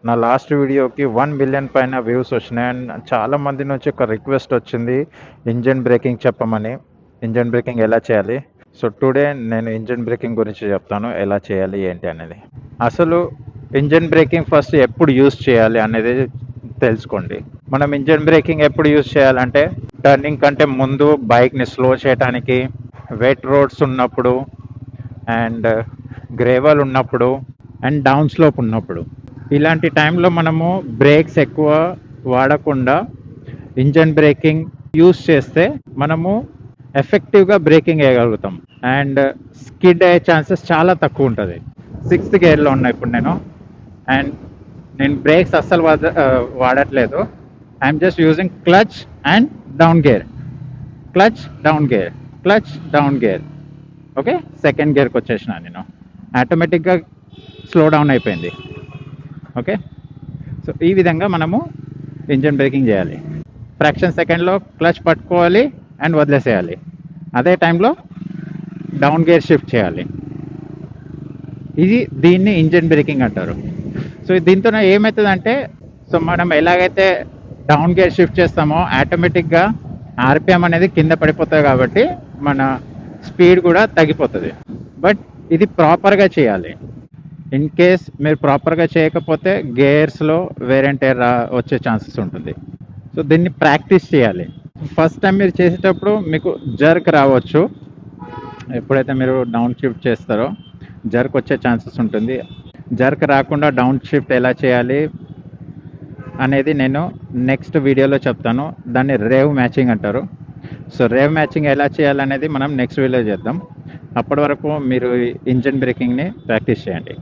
నా లాస్ట్ వీడియోకి 1 మిలియన్ పైన వ్యూస్ వచ్చినాయి అండ్ చాలా మంది నుంచి ఒక రిక్వెస్ట్ వచ్చింది ఇంజన్ బ్రేకింగ్ చెప్పమని. ఇంజన్ బ్రేకింగ్ ఎలా చేయాలి? సో టుడే నేను ఇంజన్ బ్రేకింగ్ గురించి చెప్తాను, ఎలా చేయాలి ఏంటి అనేది. అసలు ఇంజన్ బ్రేకింగ్ ఫస్ట్ ఎప్పుడు యూస్ చేయాలి అనేది తెలుసుకోండి. మనం ఇంజన్ బ్రేకింగ్ ఎప్పుడు యూస్ చేయాలంటే టర్నింగ్ కంటే ముందు, బైక్ని స్లో చేయడానికి, వెట్ రోడ్స్ ఉన్నప్పుడు, అండ్ గ్రేవల్ ఉన్నప్పుడు, అండ్ డౌన్ స్లోప్ ఉన్నప్పుడు. ఇలాంటి టైంలో మనము బ్రేక్స్ ఎక్కువ వాడకుండా ఇంజన్ బ్రేకింగ్ యూస్ చేస్తే మనము ఎఫెక్టివ్గా బ్రేకింగ్ వేయగలుగుతాం అండ్ స్కిడ్ అయ్యే ఛాన్సెస్ చాలా తక్కువ ఉంటుంది. 6th గేర్లో ఉన్నా ఇప్పుడు అండ్ నేను బ్రేక్స్ అస్సలు వాడట్లేదు. I'm just using clutch and down gear, clutch down gear, clutch down gear. Okay, 2nd గేర్కి వచ్చేసిన నేను. ఆటోమేటిక్గా స్లో డౌన్ అయిపోయింది. ఓకే, సో ఈ విధంగా మనము ఇంజన్ బ్రేకింగ్ చేయాలి. ఫ్రాక్షన్ సెకండ్లో క్లచ్ పట్టుకోవాలి అండ్ వదిలేసేయాలి. అదే టైంలో డౌన్ గేర్ షిఫ్ట్ చేయాలి. దీన్ని ఇంజన్ బ్రేకింగ్ అంటారు. సో దీంతో ఏమవుతుందంటే, సో మనం ఎలాగైతే డౌన్ గేర్ షిఫ్ట్ చేస్తామో ఆటోమేటిక్గా ఆర్పిఎం అనేది కింద పడిపోతుంది, కాబట్టి మన స్పీడ్ కూడా తగ్గిపోతుంది. బట్ ఇది ప్రాపర్గా చేయాలి. ఇన్ కేస్ మీరు ప్రాపర్గా చేయకపోతే గేర్స్లో వేర్ అండ్ టైర్ వచ్చే ఛాన్సెస్ ఉంటుంది. సో దీన్ని ప్రాక్టీస్ చేయాలి. ఫస్ట్ టైం మీరు చేసేటప్పుడు మీకు జర్క్ రావచ్చు. ఎప్పుడైతే మీరు డౌన్ షిఫ్ట్ చేస్తారో జర్క్ వచ్చే ఛాన్సెస్ ఉంటుంది. జర్క్ రాకుండా డౌన్ షిఫ్ట్ ఎలా చేయాలి అనేది నేను నెక్స్ట్ వీడియోలో చెప్తాను. దాన్ని రేవ్ మ్యాచింగ్ అంటారు. సో రేవ్ మ్యాచింగ్ ఎలా చేయాలనేది మనం నెక్స్ట్ వీడియోలో చేద్దాం. అప్పటి వరకు మీరు ఇంజన్ బ్రేకింగ్ని ప్రాక్టీస్ చేయండి.